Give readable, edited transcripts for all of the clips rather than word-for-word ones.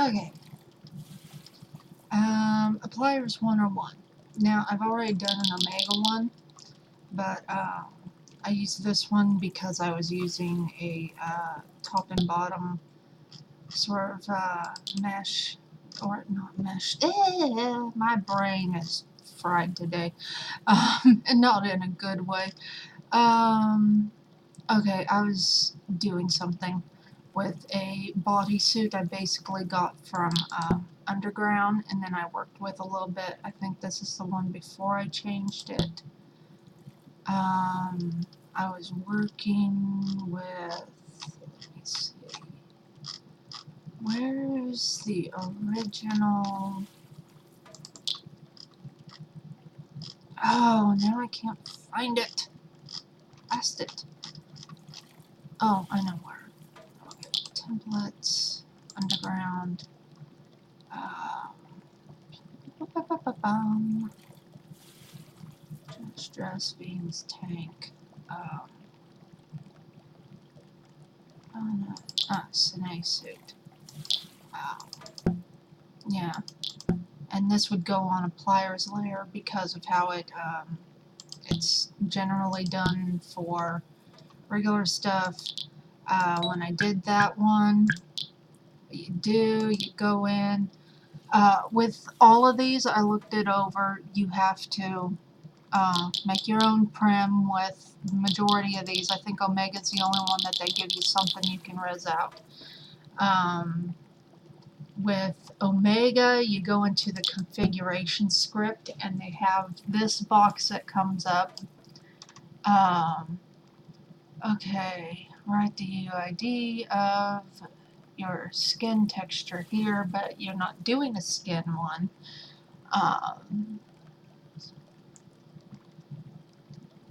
Okay. Appliers 101. Now, I've already done an Omega one, but I used this one because I was using a top and bottom sort of mesh, or not mesh. My brain is fried today, and not in a good way. Okay, I was doing something with a bodysuit I basically got from Underground, and then I worked with a little bit. I think this is the one before I changed it. I was working with, let me see, where's the original? Oh, now I can't find it. Lost it. Oh, I know where. Okay, templates, Underground. Stress beans tank. Oh no. Snake suit. Yeah. And this would go on a pliers layer because of how it's generally done for regular stuff. When I did that one, what you go in. With all of these, I looked it over. You have to make your own prim with the majority of these. I think Omega's the only one that they give you something you can res out. With Omega, you go into the configuration script and they have this box that comes up. Okay, write the UID of your skin texture here, but you're not doing a skin one.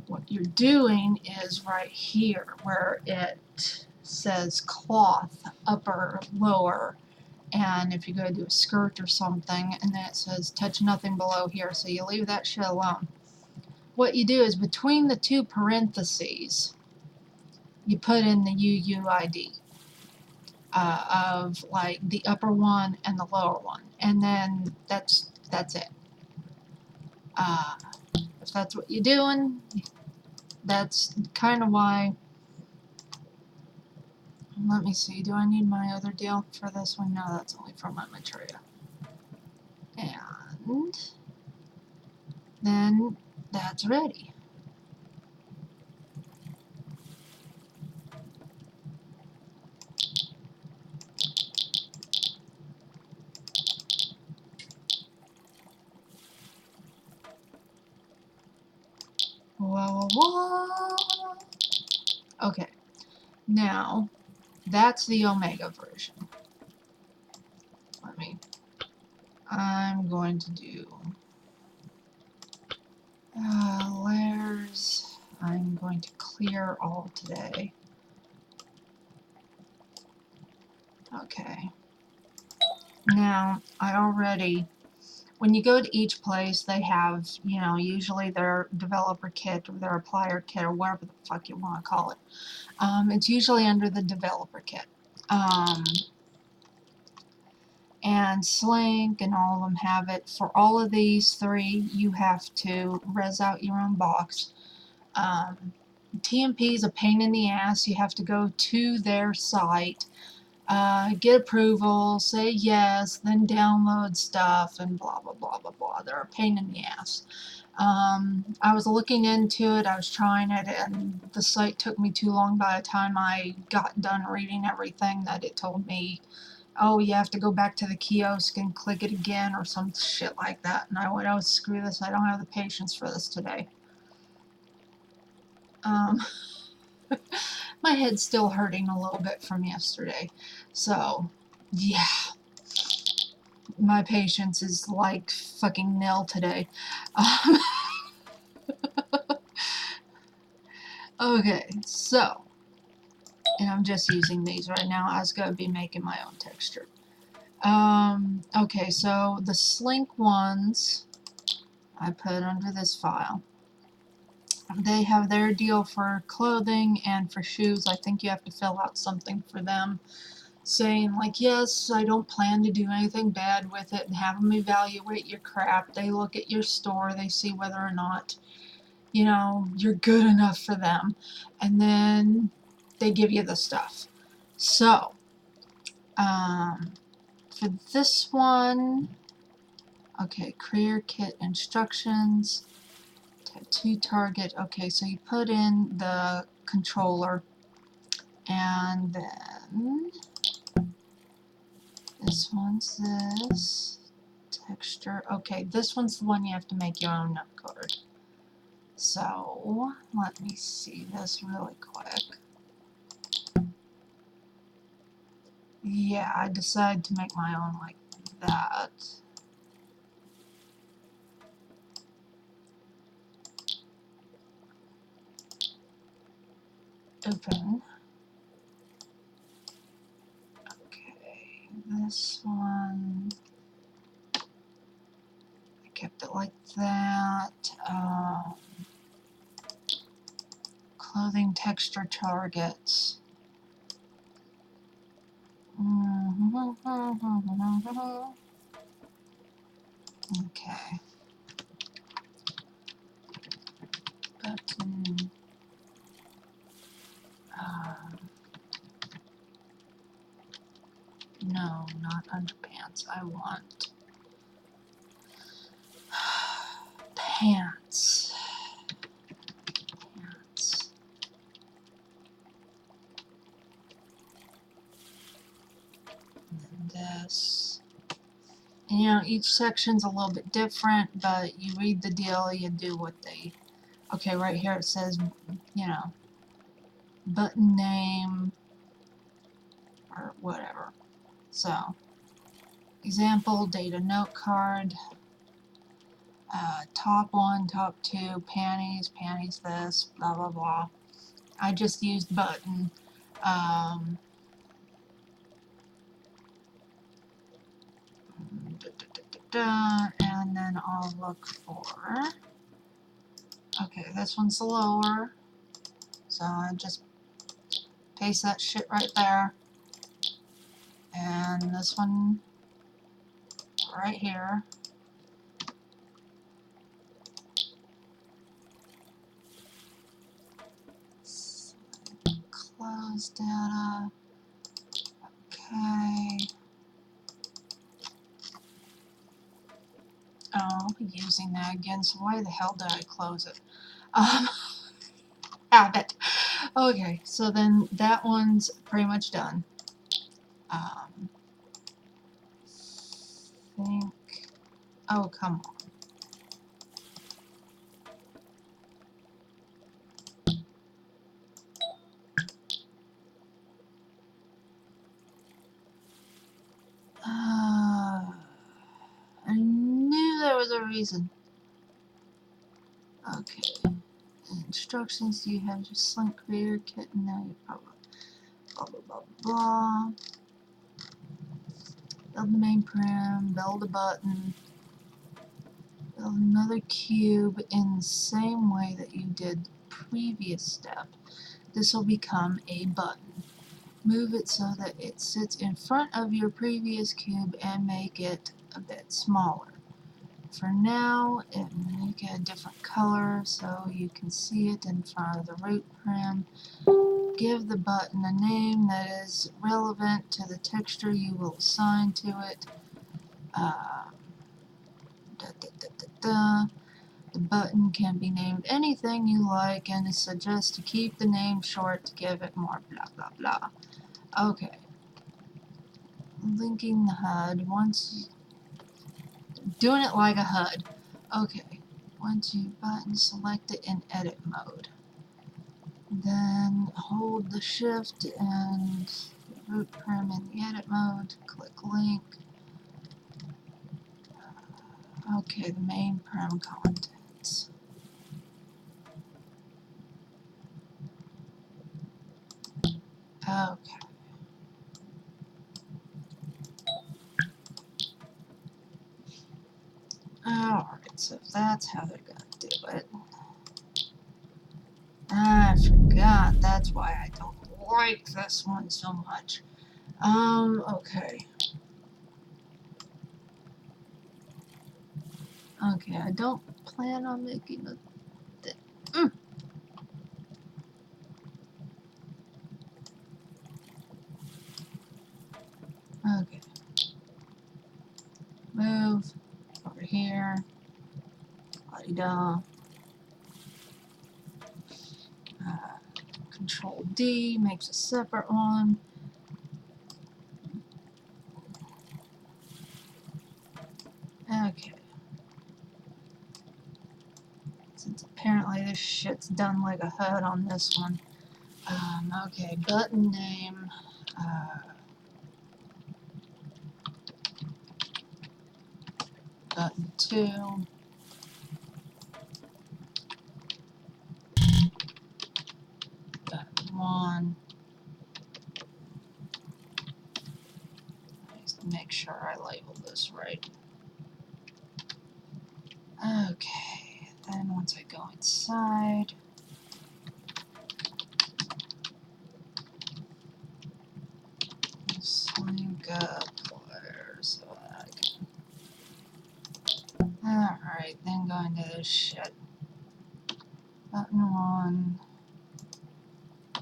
What you're doing is right here where it says cloth, upper, lower, and if you go to do a skirt or something, and then it says touch nothing below here, so you leave that shit alone. What you do is between the two parentheses, you put in the UUID of like the upper one and the lower one, and then that's it. If that's what you're doing, that's kind of why. Let me see, do I need my other deal for this one? No, that's only for my maitreya. And then that's ready. Okay, now that's the Omega version. I'm going to do layers. I'm going to clear all today. Okay. Now, when you go to each place, they have, usually their developer kit or their applier kit or whatever the fuck you want to call it. It's usually under the developer kit. And Slink and all of them have it. For all of these three, you have to res out your own box. TMP is a pain in the ass. You have to go to their site, get approval, say yes, then download stuff, and blah, blah, blah, blah, blah. They're a pain in the ass. I was looking into it, I was trying it, and the site took me too long. By the time I got done reading everything, that it told me, oh, you have to go back to the kiosk and click it again or some shit like that. And I went, oh, screw this, I don't have the patience for this today. My head's still hurting a little bit from yesterday. So, yeah. My patience is like fucking nil today. Okay, so, and I'm just using these right now. I was going to be making my own texture. Okay, so the Slink ones I put under this file. They have their deal for clothing and for shoes. I think you have to fill out something for them. saying like, yes, I don't plan to do anything bad with it, and have them evaluate your crap. They look at your store, they see whether or not, you know, you're good enough for them, and then they give you the stuff. So, for this one, okay, career kit instructions, tattoo target, okay, so you put in the controller, and then this one's this, texture, okay, this one's the one you have to make your own note card. So, let me see this really quick. Yeah, I decided to make my own like that. Open. Okay, this one, I kept it like that. Clothing texture targets. Okay. Button. No, not underpants. I want pants. Pants. And then this. And, you know, each section's a little bit different, but you read the deal, you do what they... Okay, right here it says, you know, button name, or whatever. So, example, data note card, top 1, top 2, panties, panties this, blah blah blah. I just used button. And then I'll look for, okay, this one's lower, so I just paste that shit right there, and this one right here. Close data, okay. Oh, I'll be using that again, so why the hell did I close it? Habit. Okay, so then that one's pretty much done. Think. Oh, come on. I knew there was a reason. Okay. Instructions, you have your slink creator kit, and now you probably blah blah blah blah. Build the main prim, build a button, build another cube in the same way that you did the previous step. This will become a button. Move it so that it sits in front of your previous cube and make it a bit smaller. For now, make it a different color so you can see it in front of the root prim. Give the button a name that is relevant to the texture you will assign to it. The button can be named anything you like, and is suggested to keep the name short to give it more blah blah blah. Okay. Linking the HUD. Doing it like a HUD. Okay. Once you button, select it in edit mode. Then hold the shift and the root prim in the edit mode. Click link. Okay, the main prim contents. Okay. Alright, so that's how they're gonna do it. I forgot, that's why I don't like this one so much. Okay. Okay, I don't plan on making a thing. Okay. Move over here. La-di-da. Control D makes a separate one. Okay. Since apparently this shit's done like a HUD on this one. Okay, button name. Button 2. Button 1. Just make sure I label this right. Okay, then once I go inside, slink pliers so I can. Alright, then go into this shit. Button 1,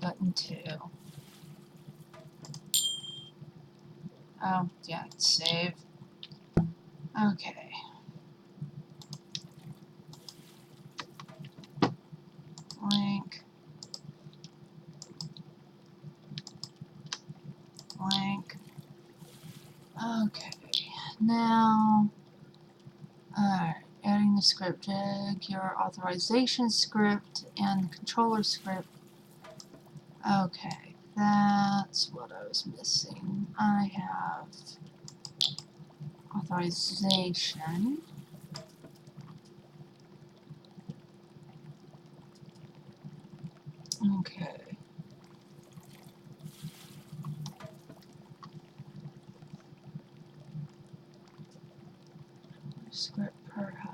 button 2. Oh, yeah, save. Okay. Link. Link. Okay. Now, alright, adding the script dig, your authorization script, and the controller script. Okay, that's what I was missing. I have authorization. Okay. Script per HUD.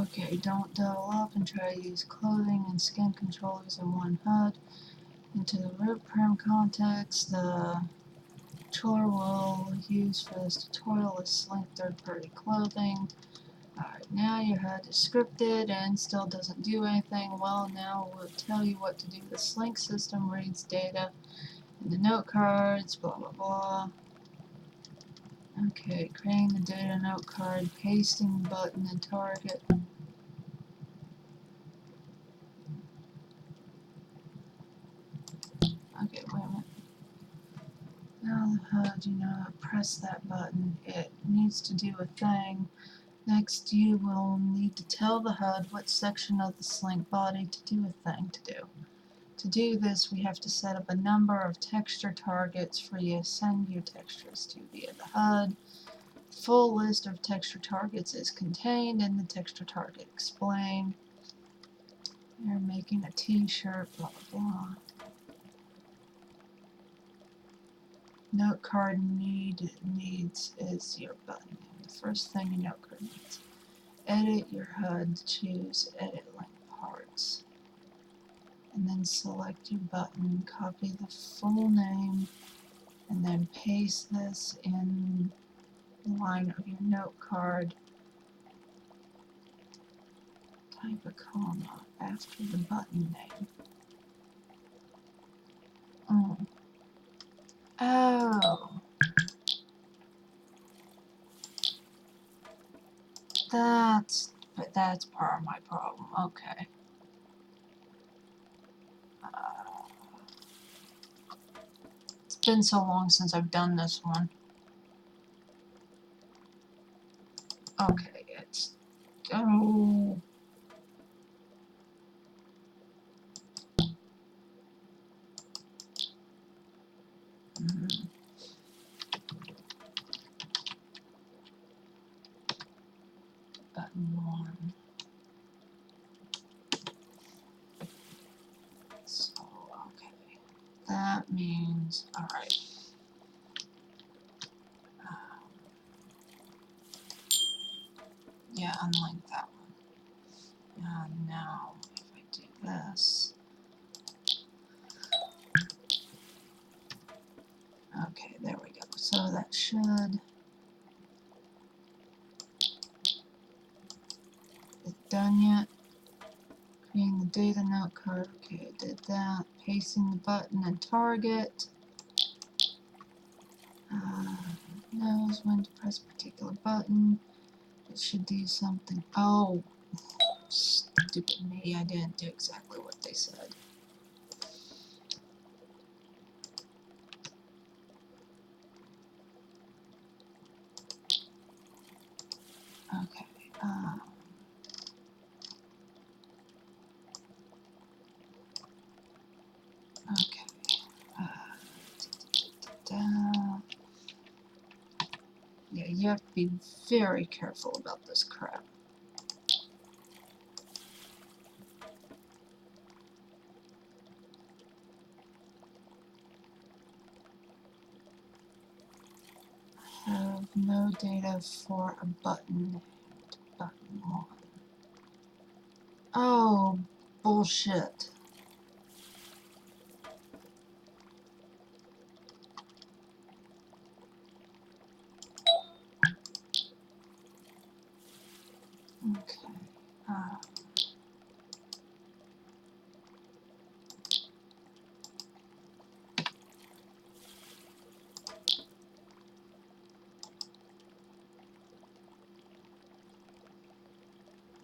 Okay, don't double up and try to use clothing and skin controllers in one HUD. Into the root param context, the controller we'll use for this tutorial is Slink third-party clothing. Alright, now your HUD is scripted and still doesn't do anything. Well, now we'll tell you what to do. The Slink system reads data in the note cards, blah blah blah. Okay, creating the data note card, pasting the button and target. Okay, wait a minute. Now the HUD, press that button. It needs to do a thing. Next, you will need to tell the HUD what section of the Slink body to do a thing to do. To do this, we have to set up a number of texture targets for you to send your textures to via the HUD. Full list of texture targets is contained in the texture target explain. You're making a t-shirt, blah blah blah. Note card needs is your button name. The first thing your note card needs. Edit your HUD, choose edit link parts. And then select your button, copy the full name, and then paste this in the line of your note card. Type a comma after the button name. Oh. That's part of my problem. Okay. It's been so long since I've done this one. Okay, it's oh. Button 1. So okay, that means alright. Yeah, unlink that one. And now, if I do this, Okay, there we go. So that should is it done yet? Creating the data note card. Okay, I did that. Pasting the button and target. Knows when to press a particular button. It should do something. Oh, stupid me. I didn't do exactly what they said. Okay. Okay. Da. Yeah, you have to be very careful about this crap. Have no data for a button named button 1. Oh, bullshit. Okay.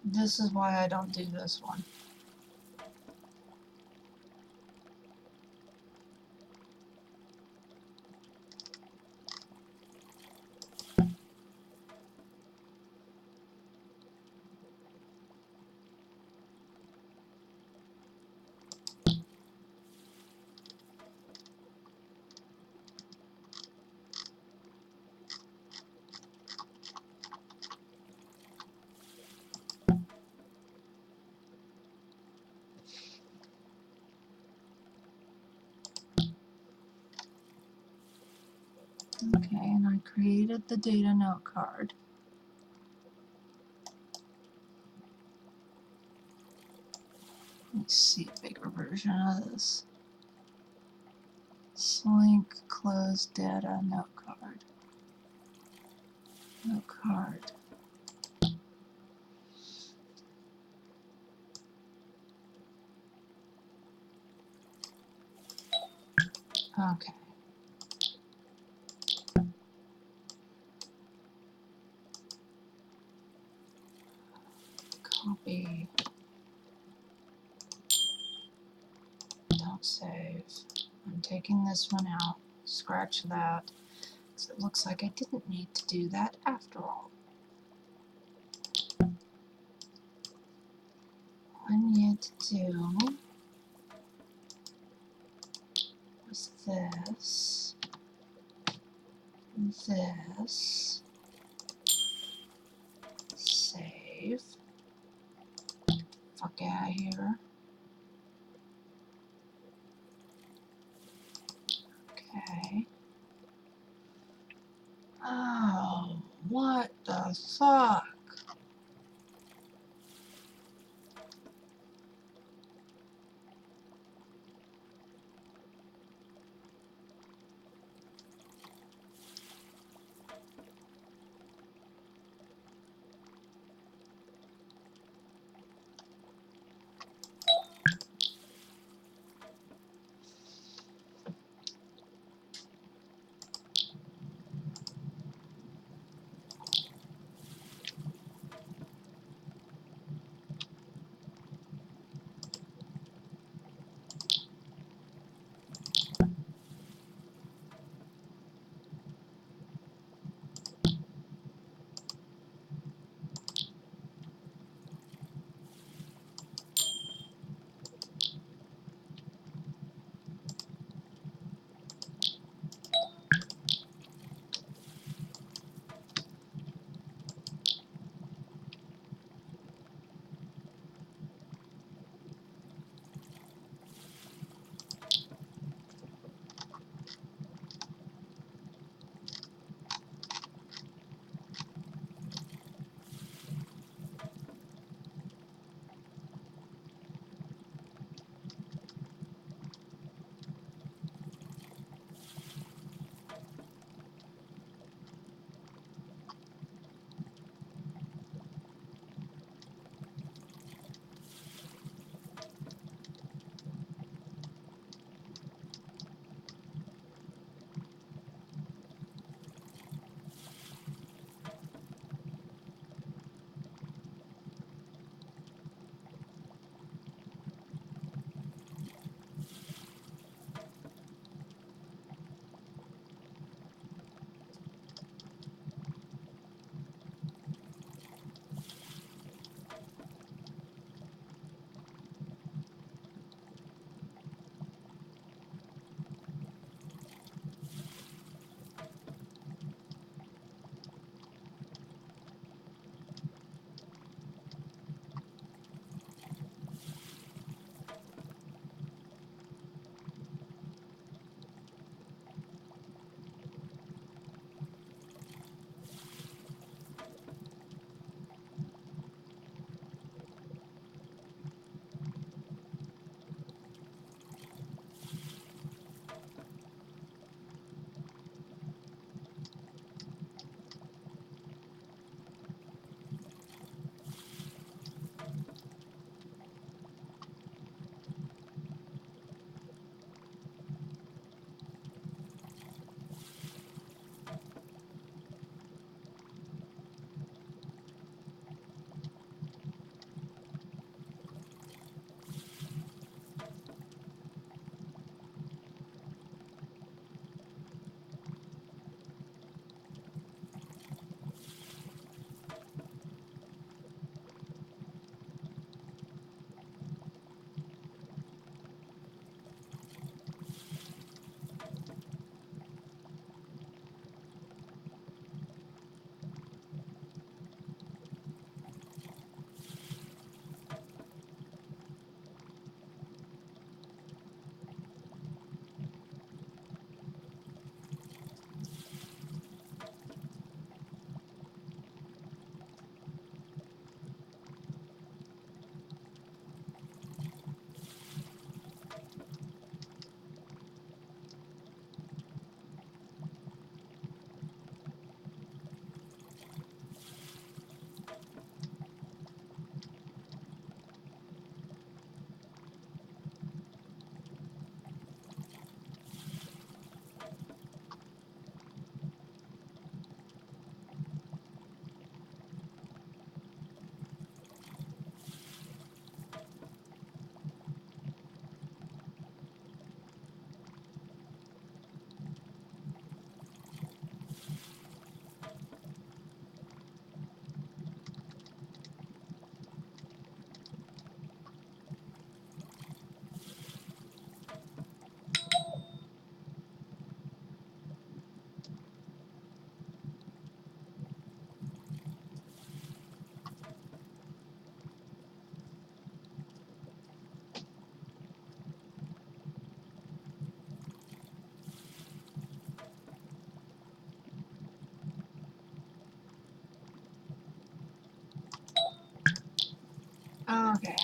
This is why I don't do this one. Okay, and I created the data note card. Let's see a bigger version of this. Slink close data note card. Note card. Okay. Copy. Don't save. I'm taking this one out. Scratch that. So it looks like I didn't need to do that after all. All I need to do was this, this, save, fuck out of here, okay. Oh, what the fuck?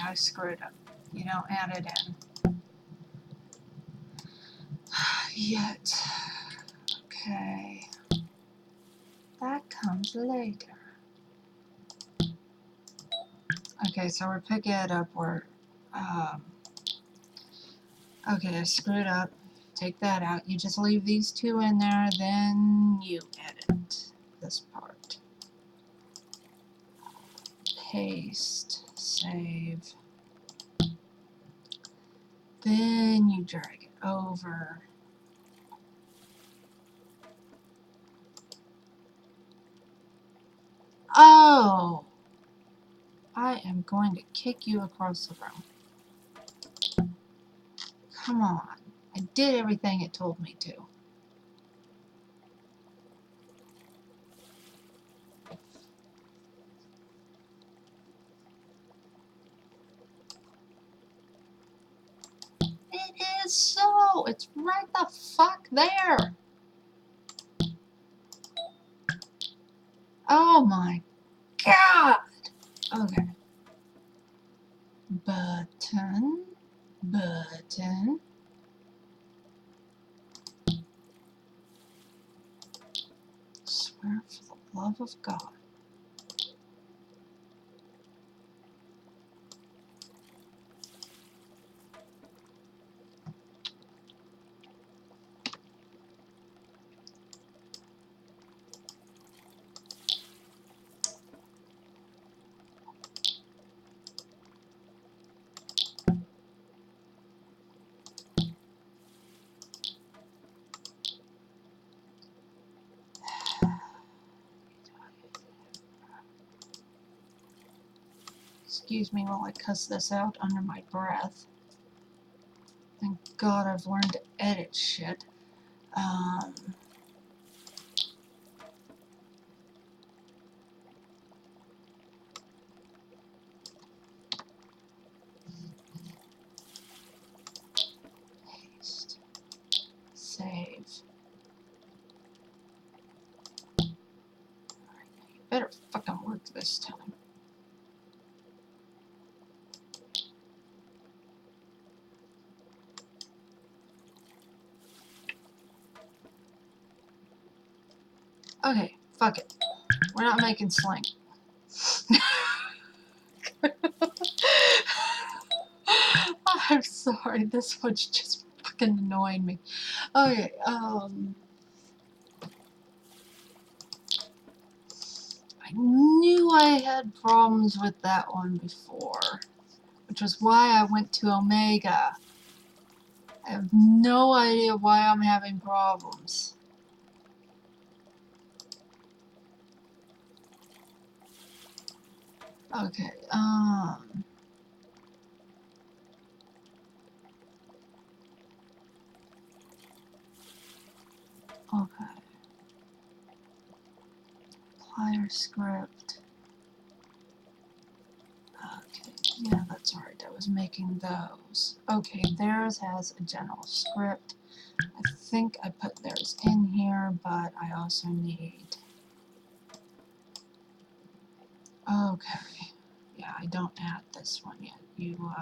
I screwed up. You don't add it in. Yet. Okay. That comes later. Okay, so we're picking it up where, okay, I screwed up. Take that out. You just leave these two in there, then you edit this part. Paste, save. Then you drag it over. Oh! I am going to kick you across the room. Come on. I did everything it told me to. It is so! It's right the fuck there! Oh my god! Okay. Button. Button. Swear for the love of God. Excuse me while I cuss this out under my breath. Thank God I've learned to edit shit. Paste. Save. Alright, you better fucking work this time. Okay, fuck it. We're not making slink. I'm sorry, this one's just fucking annoying me. Okay, I knew I had problems with that one before, which was why I went to Omega. I have no idea why I'm having problems. Okay, okay. Applier script. Okay, yeah, that's right. I was making those. Okay, theirs has a general script. I think I put theirs in here, but I also need... Okay. Yeah, I don't add this one yet. You,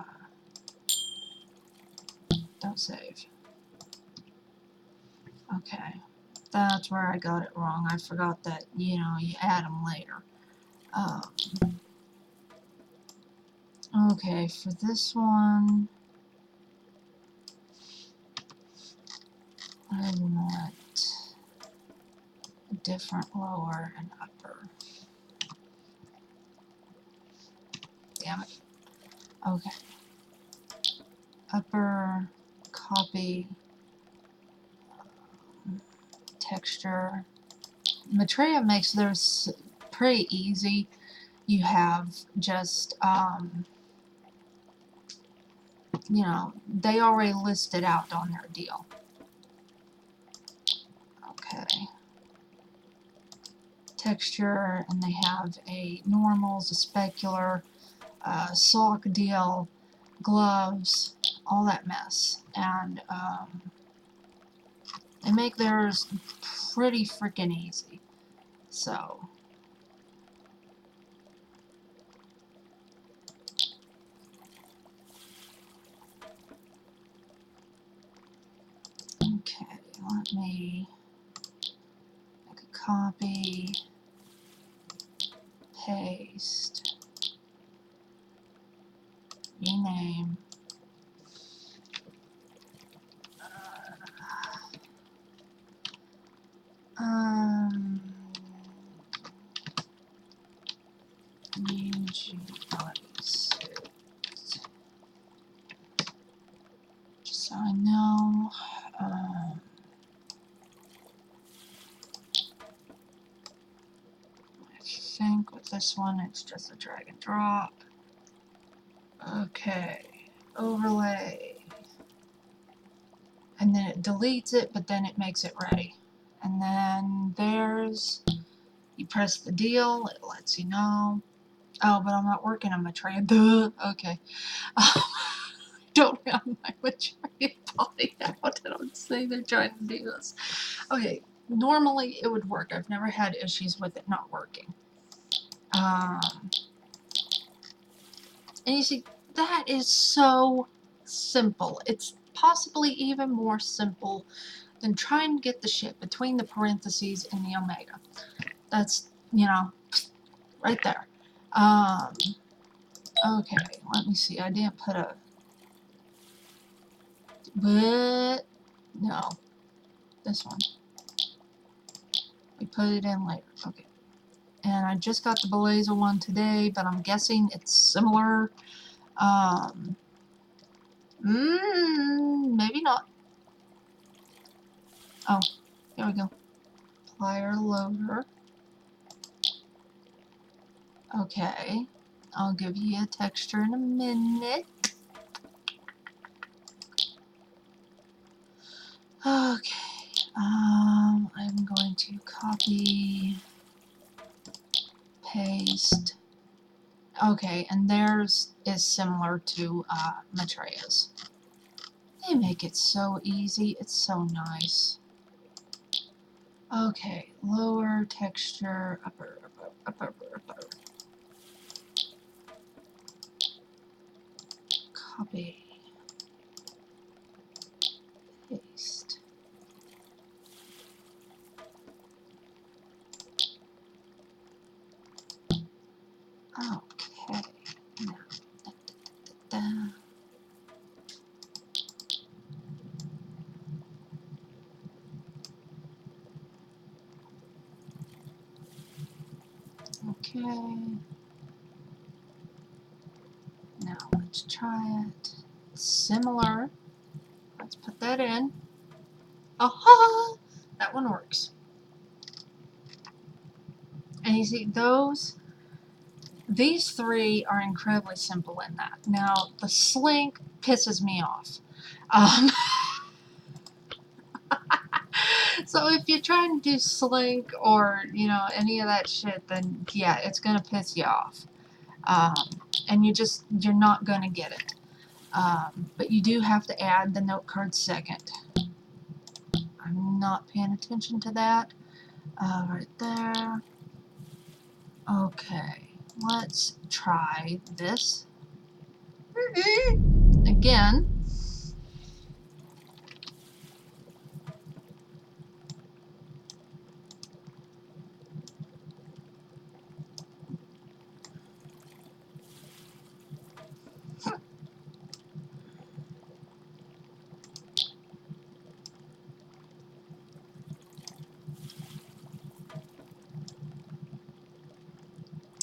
don't save. Okay. That's where I got it wrong. I forgot that, you know, you add them later. Okay, for this one, I want a different lower and upper. Damn it. Okay. Upper, copy, texture. Maitreya makes theirs pretty easy. You have just, you know, they already listed out on their deal. Okay. Texture, and they have a normals, a specular, sock deal, gloves, all that mess. And they make theirs pretty freaking easy. So, let me make a copy, paste, rename. UG bodysuit. Just so I know. I think with this one it's just a drag and drop. Okay, overlay. And then it deletes it, but then it makes it ready. And then there's, you press the deal, it lets you know. Oh, but I'm not working on maitreya. Duh. Okay. Don't have my maitreya body out. I don't say they're trying to do this. Okay, normally it would work. I've never had issues with it not working. And you see, that is so simple. It's possibly even more simple than trying to get the shit between the parentheses and the omega. That's, you know, right there. Okay, let me see. I didn't put a... But... No. This one. We put it in later. Okay. And I just got the belleza one today, but I'm guessing it's similar. Maybe not. Oh, here we go. Plier loader. Okay. I'll give you a texture in a minute. Okay. I'm going to copy, paste. Okay, and theirs is similar to maitreya's. They make it so easy. It's so nice. Okay, lower, texture, upper, upper. Copy, paste. Okay, now, Okay, now let's try it. Similar. Let's put that in. Aha! That one works. And you see, these three are incredibly simple in that. Now, the slink pisses me off. So if you're trying to do slink or, you know, any of that shit, then yeah, it's going to piss you off. And you're not going to get it. But you do have to add the note card second. I'm not paying attention to that. Right there. Okay, let's try this. Again.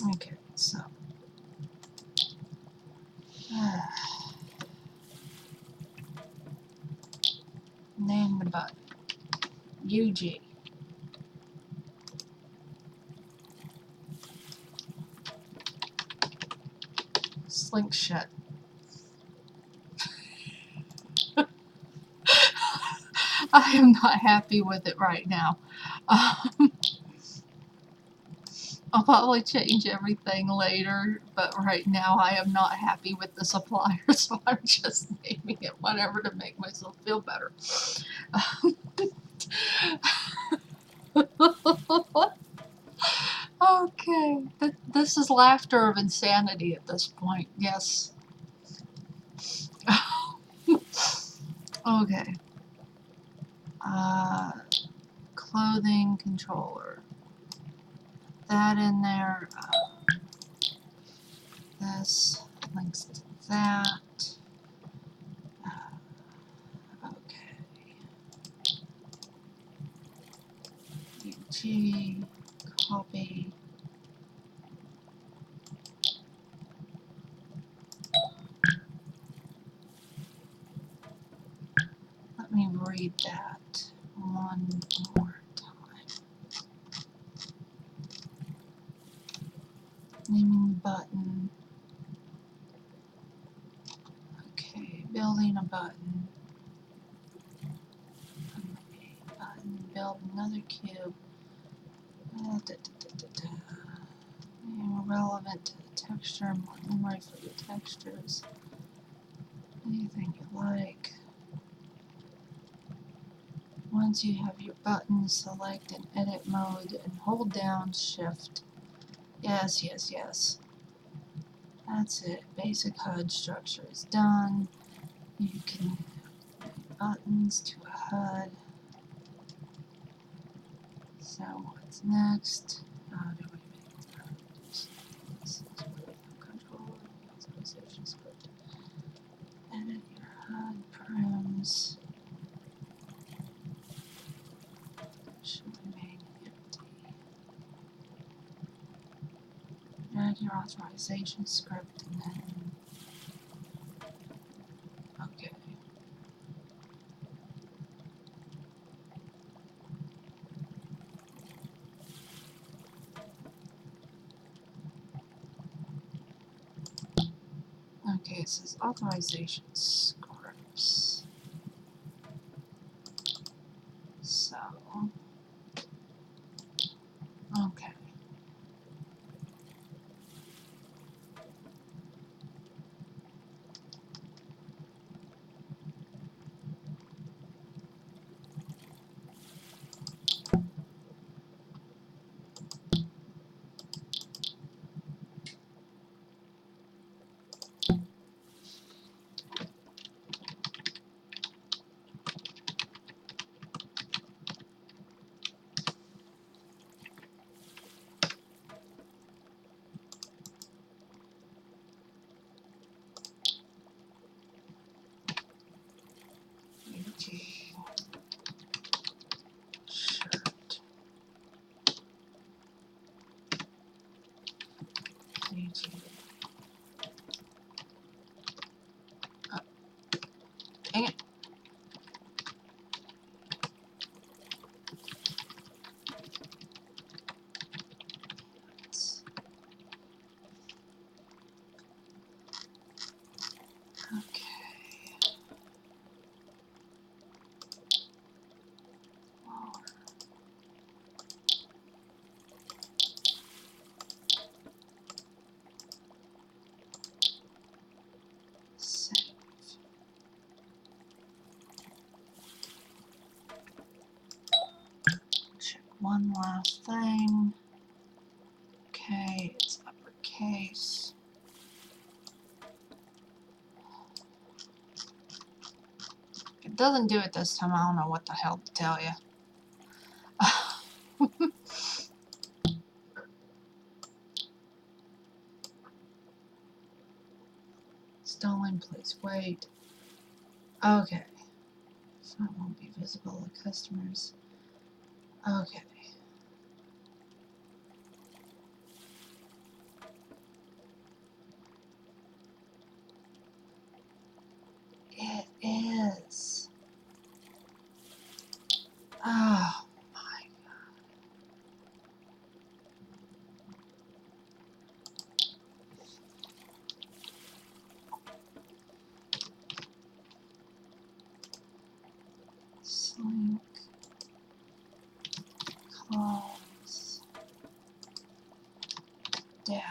Okay, so name the button. UG. Slink shut. I am not happy with it right now. I'll probably change everything later, but right now I am not happy with the supplier, so I'm just naming it whatever to make myself feel better. Okay, this is laughter of insanity at this point, yes. Okay. Clothing controller. That in there. This links to that. Okay. UG, copy. Let me read that one more time. Naming the button. Okay, building a button. Button, build another cube. More relevant to the texture, more memory for the textures. Anything you like. Once you have your button, select in edit mode and hold down shift. Yes, yes, yes. That's it. Basic HUD structure is done. You can add buttons to a HUD. So what's next? How do we make that? This is control authorization script. Edit your HUD params. Should remain empty. Drag your authorization script and then okay. Okay, it says authorization scripts. So, okay. UG shirt. UG. Oh, dang it. Okay. Save. Check one last thing. Okay, it's uppercase. If it doesn't do it this time, I don't know what the hell to tell you. Stolen, please wait. Okay. Font won't be visible to customers. Okay. It is. Oh my. Slink. Close. Data.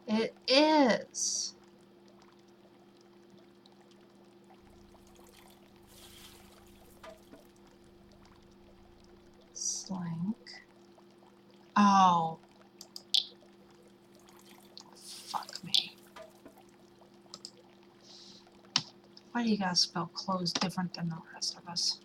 It is. slink. Oh. Fuck me. Why do you guys spell clothes different than the rest of us?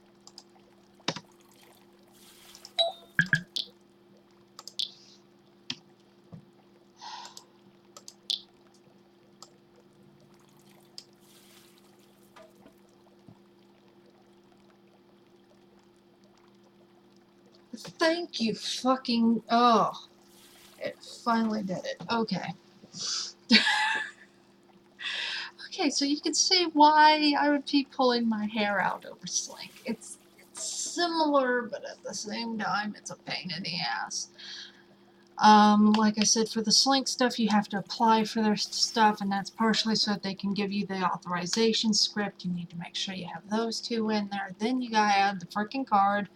Thank you fucking... Oh. It finally did it. Okay. Okay, so you can see why I would be pulling my hair out over slink. It's similar, but at the same time, it's a pain in the ass. Like I said, for the slink stuff, you have to apply for their stuff, and that's partially so that they can give you the authorization script. You need to make sure you have those two in there. Then you gotta add the frickin' card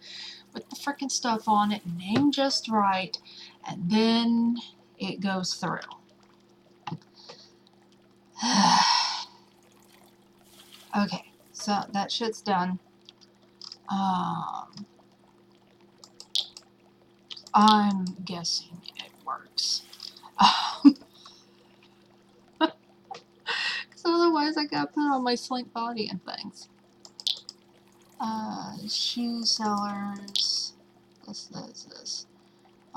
with the frickin' stuff on it, named just right, and then it goes through. Okay, so that shit's done. I'm guessing it works. Because otherwise I gotta put on my slink body and things. Shoe sellers. This.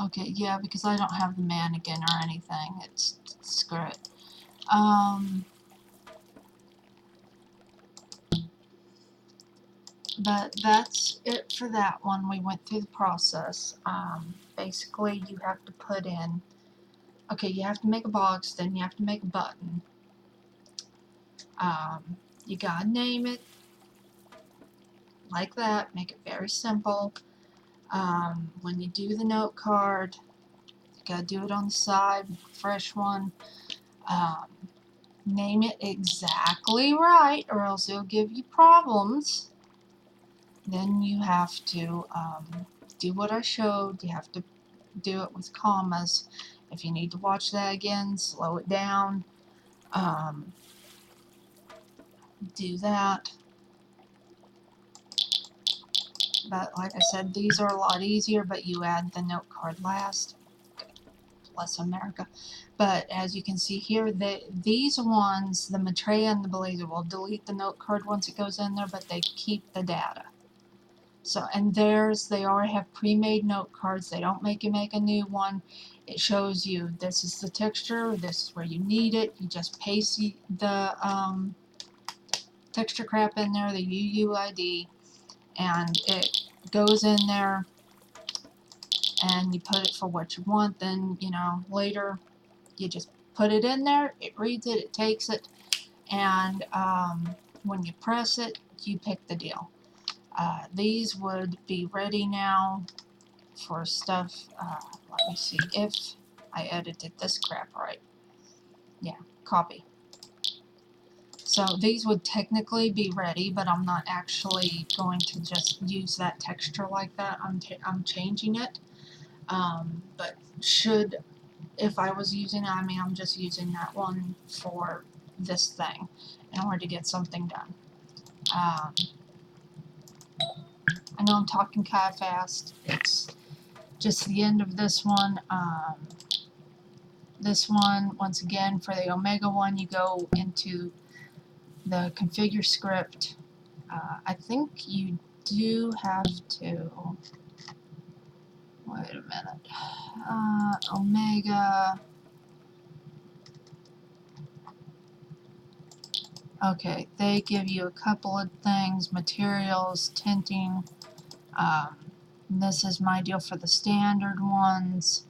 Okay, yeah, because I don't have the mannequin or anything. It's screw it. But that's it for that one. We went through the process. Basically, you have to put in, okay, you have to make a box, then you have to make a button. You gotta name it like that, make it very simple. When you do the note card, you gotta do it on the side, fresh one. Name it exactly right, or else it'll give you problems. Then you have to do what I showed. You have to do it with commas. If you need to watch that again, slow it down. Do that. But like I said, these are a lot easier, but you add the note card last. Bless America. But as you can see here, these ones, the maitreya and the belleza, will delete the note card once it goes in there, but they keep the data. So, and theirs, they already have pre-made note cards. They don't make you make a new one. It shows you this is the texture, this is where you need it. You just paste the texture crap in there, the UUID, and it goes in there, and you put it for what you want. Then, you know, later you just put it in there, it reads it, it takes it, and when you press it, you pick the deal. These would be ready now for stuff. Let me see if I edited this crap right. Yeah, copy. So these would technically be ready, but I'm not actually going to just use that texture like that. I'm changing it. But if I was using it, I mean, I'm just using that one for this thing in order to get something done. I know I'm talking kind of fast. It's just the end of this one. This one, once again, for the Omega one, you go into the configure script. I think you do have to, wait a minute, Omega, okay, they give you a couple of things, materials, tinting. This is my deal for the standard ones.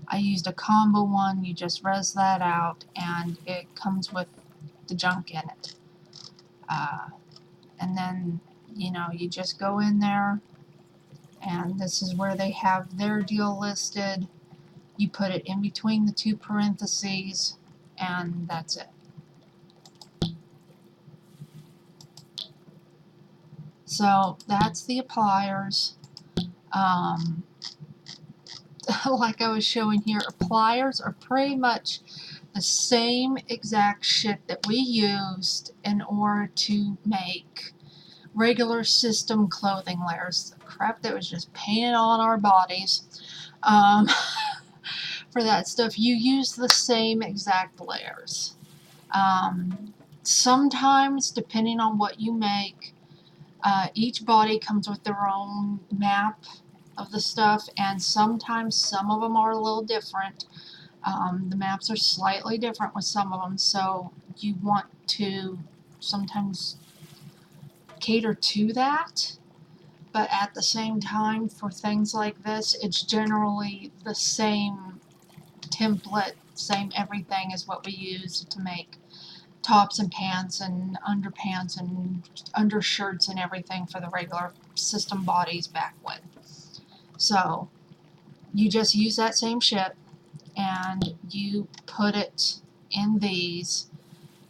I used a combo one, you just res that out, and it comes with the junk in it. And then, you know, you just go in there, and this is where they have their deal listed. You put it in between the two parentheses, and that's it. So that's the appliers. Like I was showing here, appliers are pretty much the same exact shit that we used in order to make regular system clothing layers, crap that was just painted on our bodies. Um, for that stuff, you use the same exact layers. Sometimes, depending on what you make, each body comes with their own map of the stuff, and sometimes some of them are a little different. The maps are slightly different with some of them, so you want to sometimes cater to that. But at the same time, for things like this, it's generally the same template, same everything as what we use to make tops and pants and underpants and undershirts and everything for the regular system bodies back when. So you just use that same shit and you put it in these,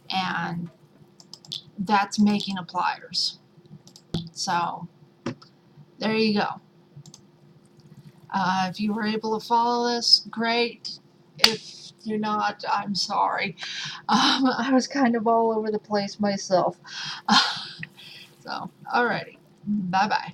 and that's making a pliers. So there you go. If you were able to follow this, great. If you're not, I'm sorry. I was kind of all over the place myself. So, alrighty. Bye-bye.